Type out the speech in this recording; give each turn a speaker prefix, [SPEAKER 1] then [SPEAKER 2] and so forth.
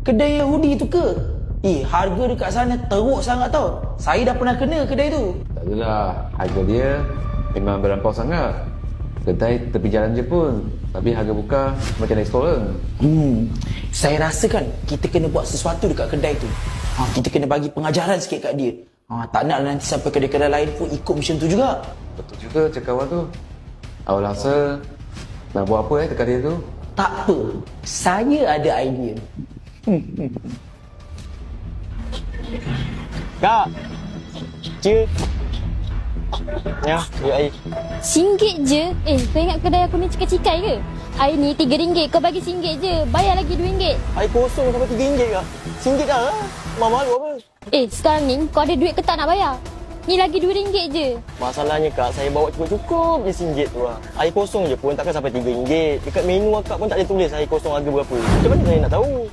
[SPEAKER 1] Kedai Yahudi tu ke? Harga dekat sana teruk sangat tau. Saya dah pernah kena kedai tu.
[SPEAKER 2] Tak adalah, harga dia memang berlampau sangat. Kedai tepi jalan je pun, tapi harga buka macam restoran.
[SPEAKER 1] Saya rasa kan kita kena buat sesuatu dekat kedai tu. Kita kena bagi pengajaran sikit kat dia. Tak nak nanti sampai kedai-kedai lain pun ikut macam tu juga.
[SPEAKER 2] Betul juga cakap awak tu. Awak rasa nak buat apa dekat dia tu?
[SPEAKER 1] Tak apa, saya ada idea.
[SPEAKER 3] Kak, je. Ya, duit air.
[SPEAKER 4] RM1 je? Kau ingat kedai aku ni cikai-cikai ke? Air ni RM3, kau bagi RM1 je. Bayar lagi RM2.
[SPEAKER 3] Air kosong sampai RM3 kak. RM1 dah lah. Malu apa?
[SPEAKER 4] Sekarang ni kau ada duit ke tak nak bayar? Ni lagi RM2 je.
[SPEAKER 3] Masalahnya kak, saya bawa cukup-cukup je RM1 tu lah. Air kosong je pun takkan sampai RM3. Dekat menu akak pun tak ada tulis air kosong harga berapa. Macam mana saya nak tahu?